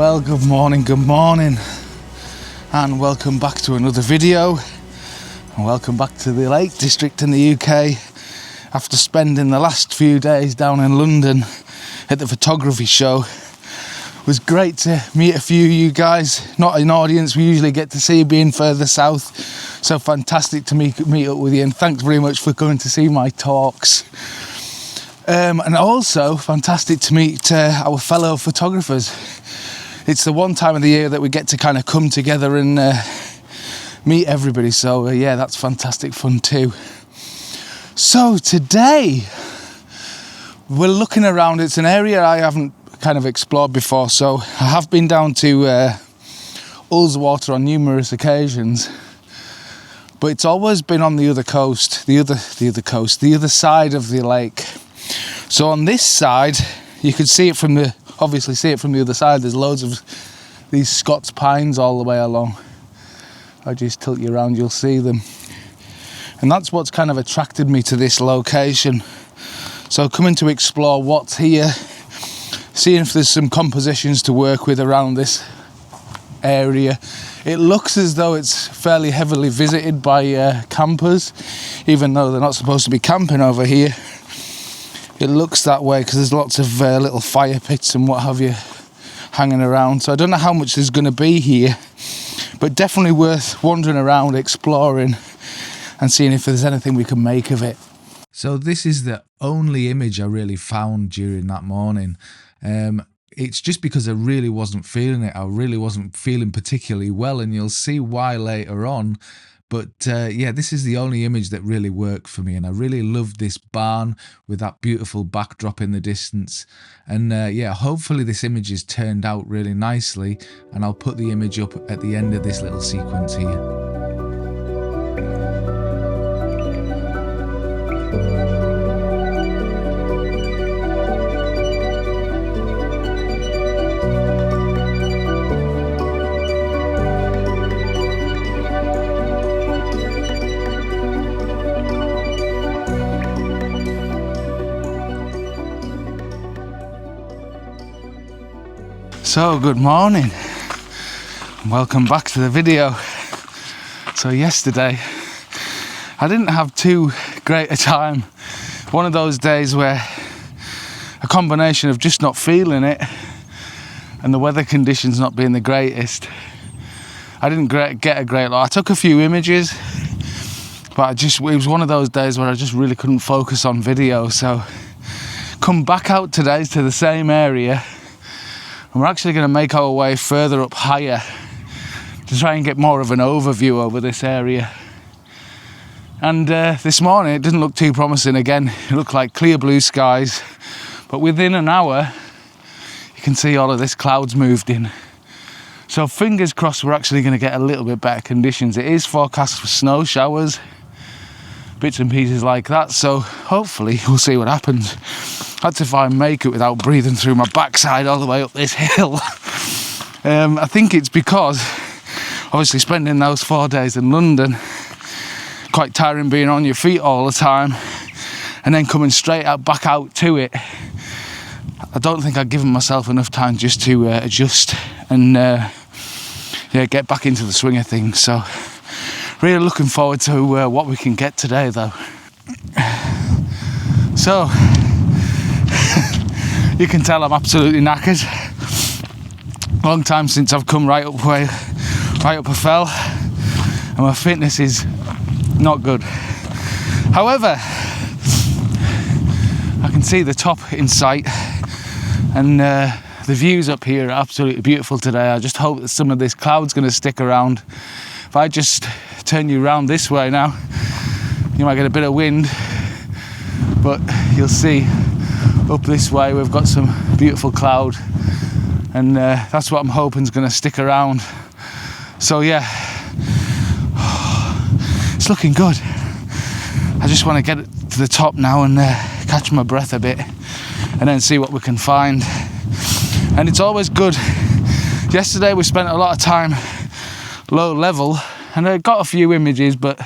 Well, good morning, and welcome back to another video, and welcome back to the Lake District in the UK after spending the last few days down in London at the photography show. It was great to meet a few of you guys, not an audience we usually get to see being further south, so fantastic to meet up with you, and thanks very much for coming to see my talks. And also fantastic to meet our fellow photographers. It's the one time of the year that we get to kind of come together and meet everybody, so yeah, that's fantastic fun too. So today we're looking around. It's an area I haven't kind of explored before, so I have been down to Ullswater on numerous occasions, but it's always been on the other coast, the other side of the lake. So on this side, you could obviously see it from the other side. There's loads of these Scots pines all the way along. I just tilt you around, you'll see them. And that's what's kind of attracted me to this location. So coming to explore what's here, seeing if there's some compositions to work with around this area. It looks as though it's fairly heavily visited by campers, even though they're not supposed to be camping over here. It looks that way because there's lots of little fire pits and what have you hanging around. So I don't know how much there's going to be here, but definitely worth wandering around, exploring and seeing if there's anything we can make of it. So this is the only image I really found during that morning. It's just because I really wasn't feeling it. I really wasn't feeling particularly well, and you'll see why later on. But yeah, this is the only image that really worked for me, and I really loved this barn with that beautiful backdrop in the distance. And yeah, hopefully this image has turned out really nicely, and I'll put the image up at the end of this little sequence here. So good morning, and welcome back to the video. So yesterday I didn't have too great a time. One of those days where a combination of just not feeling it and the weather conditions not being the greatest, I didn't get a great lot. I took a few images, but it was one of those days where I just really couldn't focus on video. So come back out today to the same area, and we're actually going to make our way further up higher to try and get more of an overview over this area. And this morning it didn't look too promising again. It looked like clear blue skies, but within an hour you can see all of this clouds moved in. So fingers crossed we're actually going to get a little bit better conditions. It is forecast for snow showers, bits and pieces like that, so hopefully we'll see what happens. That's if I make it without breathing through my backside all the way up this hill. I think it's because obviously spending those 4 days in London, quite tiring being on your feet all the time and then coming straight back out to it. I don't think I've given myself enough time just to adjust and yeah, get back into the swing of things. So really looking forward to what we can get today though. So you can tell I'm absolutely knackered. Long time since I've come right up a fell, and my fitness is not good. However, I can see the top in sight, and the views up here are absolutely beautiful today. I just hope that some of this cloud's going to stick around. If I just turn you around this way now, you might get a bit of wind, but you'll see up this way we've got some beautiful cloud, and that's what I'm hoping is going to stick around. So yeah, it's looking good. I just want to get it to the top now and catch my breath a bit and then see what we can find. And it's always good. Yesterday we spent a lot of time low level and I got a few images, but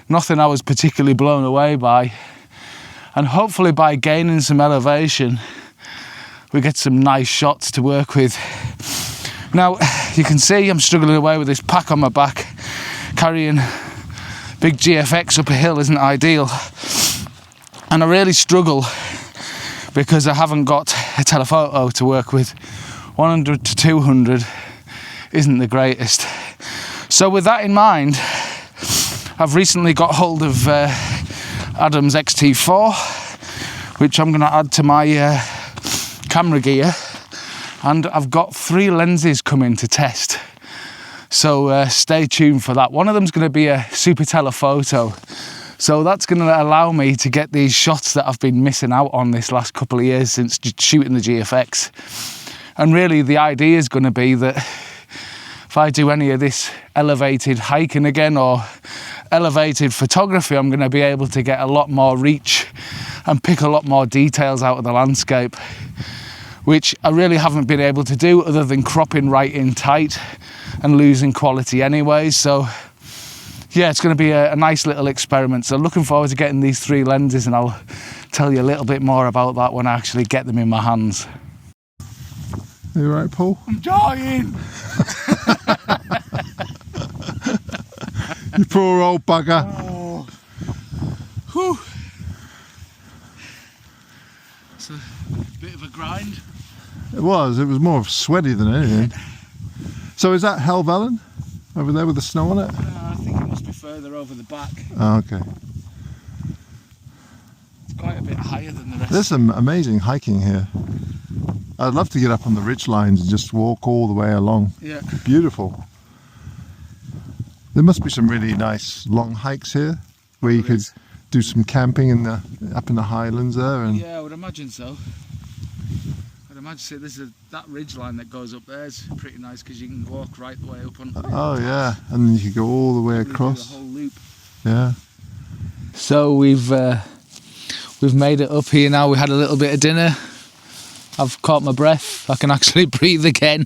nothing I was particularly blown away by. And hopefully by gaining some elevation, we get some nice shots to work with. Now, you can see I'm struggling away with this pack on my back. Carrying big GFX up a hill isn't ideal. And I really struggle because I haven't got a telephoto to work with. 100 to 200 isn't the greatest. So with that in mind, I've recently got hold of Adam's XT4, which I'm going to add to my camera gear, and I've got 3 lenses coming to test, so stay tuned for that. One of them's going to be a super telephoto, so that's going to allow me to get these shots that I've been missing out on this last couple of years since shooting the GFX. And really the idea is going to be that if I do any of this elevated hiking again or elevated photography, I'm going to be able to get a lot more reach and pick a lot more details out of the landscape, which I really haven't been able to do other than cropping right in tight and losing quality anyway. So yeah, it's going to be a nice little experiment. So looking forward to getting these 3 lenses, and I'll tell you a little bit more about that when I actually get them in my hands. You right, Paul? I'm dying! You poor old bugger. Oh. Whew. It's a bit of a grind. It was more sweaty than anything. So is that Helvellyn over there with the snow on it? I think it must be further over the back. Oh, okay. It's quite a bit higher than the rest. There's some amazing hiking here. I'd love to get up on the ridge lines and just walk all the way along. Yeah. Beautiful. There must be some really nice long hikes here where you could do some camping up in the highlands there. And yeah, I would imagine so. I'd imagine so. That ridge line that goes up there is pretty nice because you can walk right the way up on. Oh yeah, and you could go all the way across. The whole loop. Yeah. So we've made it up here now. We had a little bit of dinner. I've caught my breath, I can actually breathe again,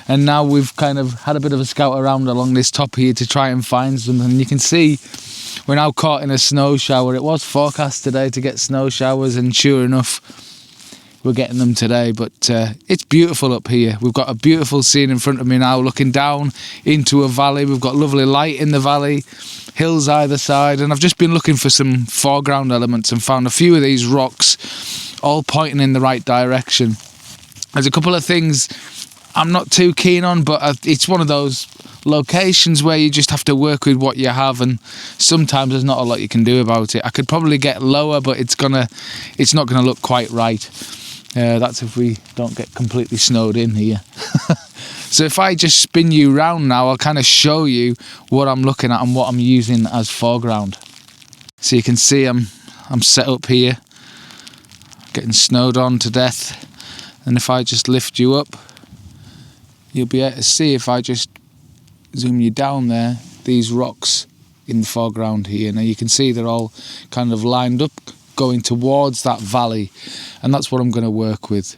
and now we've kind of had a bit of a scout around along this top here to try and find some, and you can see we're now caught in a snow shower. It was forecast today to get snow showers, and sure enough we're getting them today. But it's beautiful up here. We've got a beautiful scene in front of me now, looking down into a valley. We've got lovely light in the valley, hills either side, and I've just been looking for some foreground elements and found a few of these rocks all pointing in the right direction. There's a couple of things I'm not too keen on, but it's one of those locations where you just have to work with what you have, and sometimes there's not a lot you can do about it. I could probably get lower, but it's not gonna look quite right. That's if we don't get completely snowed in here. So if I just spin you round now, I'll kind of show you what I'm looking at and what I'm using as foreground. So you can see I'm set up here, getting snowed on to death, and if I just lift you up, you'll be able to see, if I just zoom you down there, these rocks in the foreground here. Now you can see they're all kind of lined up going towards that valley, and that's what I'm going to work with.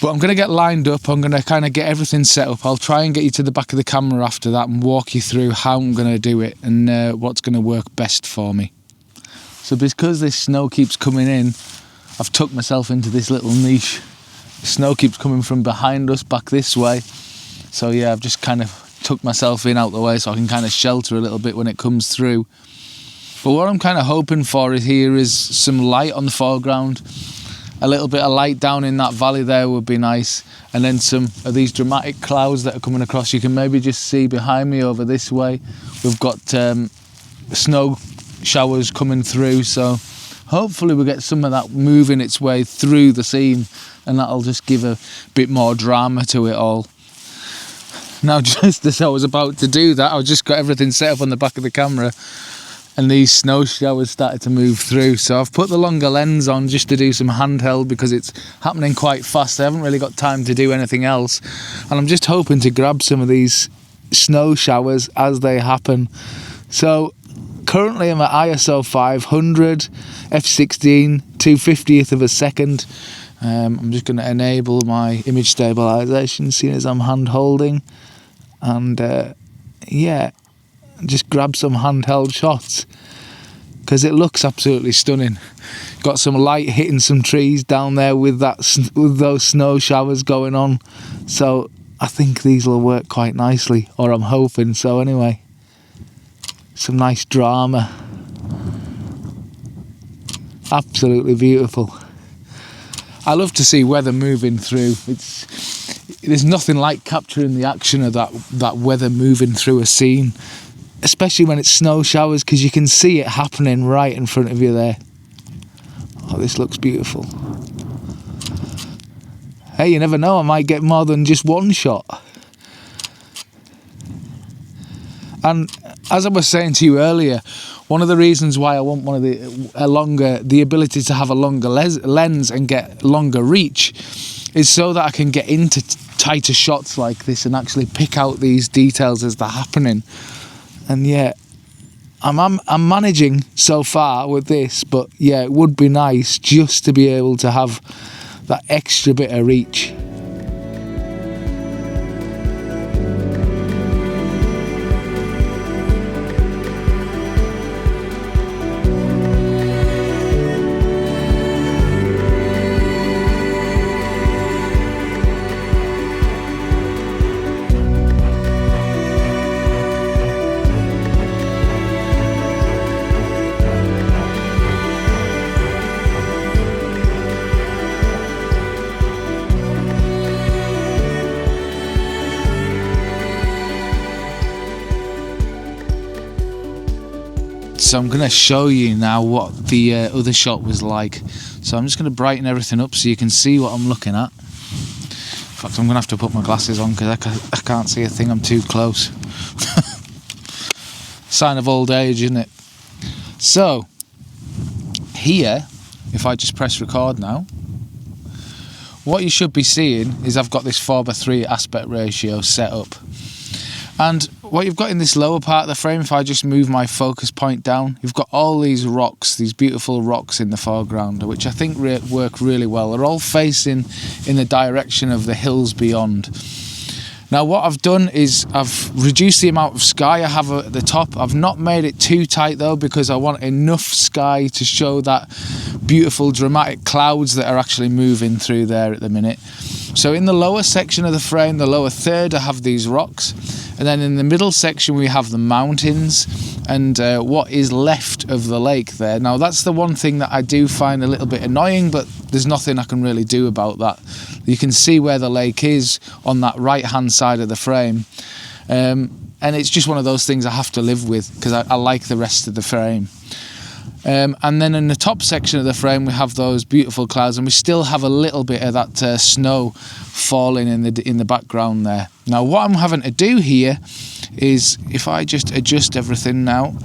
But I'm going to get lined up, I'm going to kind of get everything set up. I'll try and get you to the back of the camera after that and walk you through how I'm going to do it and what's going to work best for me. So because this snow keeps coming in, I've tucked myself into this little niche. The snow keeps coming from behind us back this way. So yeah, I've just kind of tucked myself in out the way so I can kind of shelter a little bit when it comes through. But what I'm kind of hoping for is some light on the foreground. A little bit of light down in that valley there would be nice. And then some of these dramatic clouds that are coming across. You can maybe just see behind me over this way. We've got snow showers coming through, so hopefully we'll get some of that moving its way through the scene, and that'll just give a bit more drama to it all. Now, just as I was about to do that, I just got everything set up on the back of the camera, and these snow showers started to move through. So I've put the longer lens on just to do some handheld because it's happening quite fast. I haven't really got time to do anything else, and I'm just hoping to grab some of these snow showers as they happen. So currently I'm at ISO 500, f16, 2/50th of a second. I'm just going to enable my image stabilization, seeing as I'm hand holding, and yeah, just grab some handheld shots because it looks absolutely stunning. Got some light hitting some trees down there with those snow showers going on, so I think these will work quite nicely, or I'm hoping so anyway. Some nice drama. Absolutely beautiful. I love to see weather moving through. There's nothing like capturing the action of that weather moving through a scene, especially when it's snow showers, because you can see it happening right in front of you there. Oh, this looks beautiful. Hey, you never know, I might get more than just one shot. And as I was saying to you earlier, one of the reasons why I want the ability to have a longer lens and get longer reach is so that I can get into tighter shots like this and actually pick out these details as they're happening. And yeah, I'm managing so far with this, but yeah, it would be nice just to be able to have that extra bit of reach. So I'm going to show you now what the other shot was like. So I'm just going to brighten everything up so you can see what I'm looking at. In fact, I'm going to have to put my glasses on because I can't see a thing, I'm too close. Sign of old age, isn't it? So, here, if I just press record now, what you should be seeing is I've got this 4:3 aspect ratio set up. And what you've got in this lower part of the frame, if I just move my focus point down, you've got all these rocks, these beautiful rocks in the foreground, which I think work really well. They're all facing in the direction of the hills beyond. Now what I've done is I've reduced the amount of sky I have at the top. I've not made it too tight though, because I want enough sky to show that beautiful dramatic clouds that are actually moving through there at the minute. So in the lower section of the frame, the lower third, I have these rocks. And then in the middle section, we have the mountains and what is left of the lake there. Now, that's the one thing that I do find a little bit annoying, but there's nothing I can really do about that. You can see where the lake is on that right-hand side of the frame. And it's just one of those things I have to live with because I like the rest of the frame. And then in the top section of the frame we have those beautiful clouds, and we still have a little bit of that snow falling in the background there. Now what I'm having to do here is, if I just adjust everything now,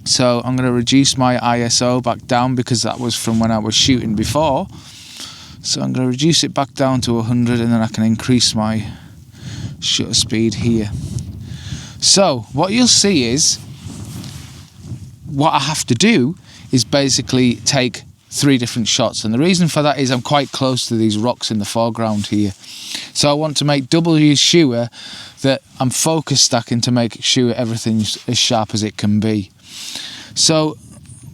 so I'm going to reduce my ISO back down because that was from when I was shooting before. So I'm going to reduce it back down to 100, and then I can increase my shutter speed here. So what you'll see is, what I have to do is basically take 3 different shots, and the reason for that is I'm quite close to these rocks in the foreground here. So I want to make doubly sure that I'm focus stacking to make sure everything's as sharp as it can be. So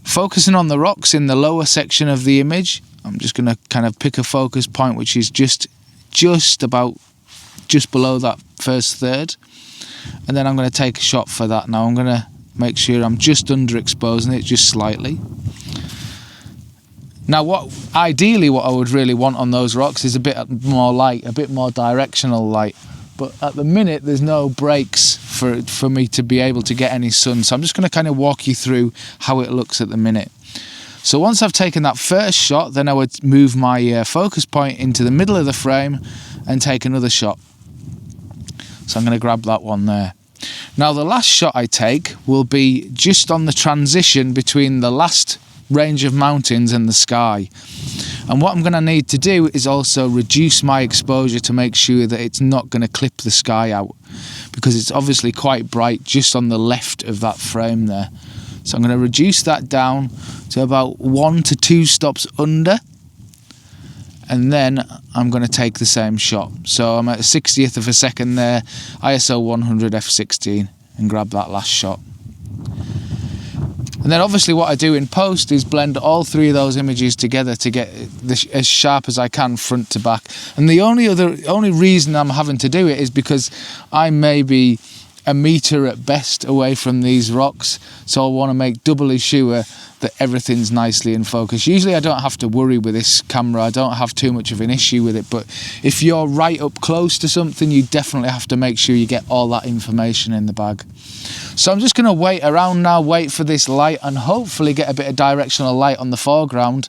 focusing on the rocks in the lower section of the image, I'm just going to kind of pick a focus point which is just below that first third, and then I'm going to take a shot for that. Now I'm going to make sure I'm just underexposing it just slightly. Now ideally what I would really want on those rocks is a bit more light, a bit more directional light, but at the minute there's no breaks for me to be able to get any sun, so I'm just going to kind of walk you through how it looks at the minute. So once I've taken that first shot, then I would move my focus point into the middle of the frame and take another shot. So I'm going to grab that one there. Now the last shot I take will be just on the transition between the last range of mountains and the sky. And what I'm going to need to do is also reduce my exposure to make sure that it's not going to clip the sky out, because it's obviously quite bright just on the left of that frame there. So I'm going to reduce that down to about 1 to 2 stops under, and then I'm going to take the same shot. So I'm at a 60th of a second there, ISO 100 f16, and grab that last shot. And then obviously what I do in post is blend all three of those images together to get as sharp as I can front to back. And the only reason I'm having to do it is because I may be a metre at best away from these rocks, so I want to make doubly sure that everything's nicely in focus. Usually I don't have to worry with this camera, I don't have too much of an issue with it, but if you're right up close to something, you definitely have to make sure you get all that information in the bag. So I'm just going to wait around now, wait for this light, and hopefully get a bit of directional light on the foreground,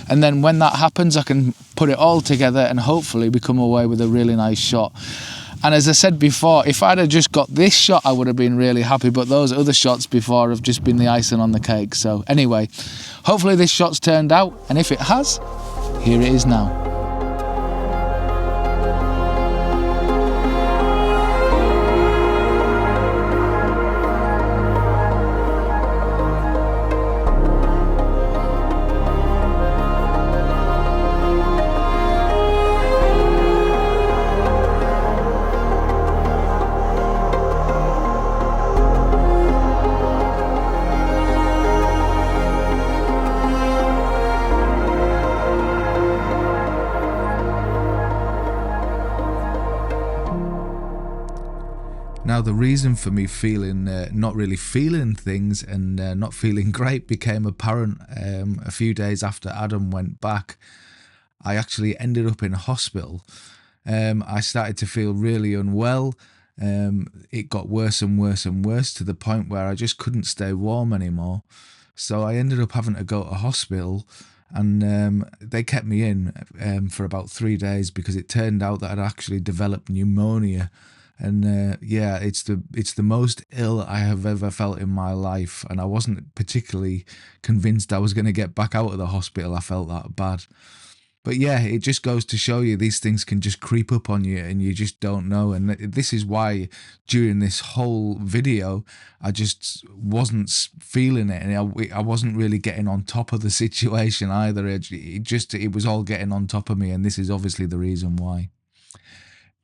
and then when that happens I can put it all together and hopefully we come away with a really nice shot. And as I said before, if I'd have just got this shot, I would have been really happy, but those other shots before have just been the icing on the cake. So anyway, hopefully this shot's turned out, and if it has, here it is now. Now the reason for me feeling not really feeling things and not feeling great became apparent a few days after Adam went back. I actually ended up in hospital. I started to feel really unwell. It got worse and worse and worse to the point where I just couldn't stay warm anymore. So I ended up having to go to hospital, and they kept me in for about 3 days because it turned out that I'd actually developed pneumonia. And yeah, it's the most ill I have ever felt in my life, and I wasn't particularly convinced I was going to get back out of the hospital. I felt that bad. But yeah, it just goes to show you these things can just creep up on you and you just don't know. And this is why during this whole video, I just wasn't feeling it, and I wasn't really getting on top of the situation either. It was all getting on top of me, and this is obviously the reason why.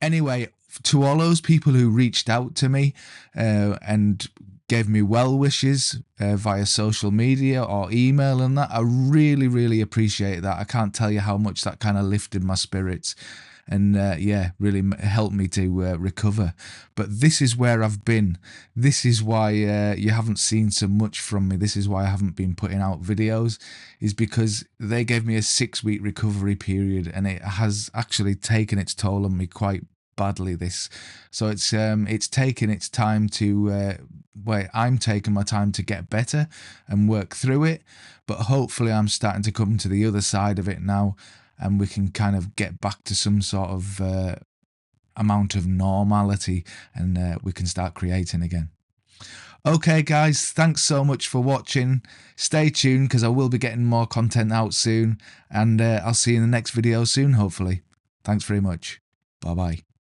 Anyway, to all those people who reached out to me and gave me well wishes via social media or email and that, I really, really appreciate that. I can't tell you how much that kind of lifted my spirits and yeah, really helped me to recover. But this is where I've been. This is why you haven't seen so much from me. This is why I haven't been putting out videos, is because they gave me a 6-week recovery period, and it has actually taken its toll on me quite badly. So it's taken its time to I'm taking my time to get better and work through it, but hopefully I'm starting to come to the other side of it now, and we can kind of get back to some sort of amount of normality, and we can start creating again. Okay guys, thanks so much for watching. Stay tuned because I will be getting more content out soon, and I'll see you in the next video soon, hopefully. Thanks very much. Bye bye.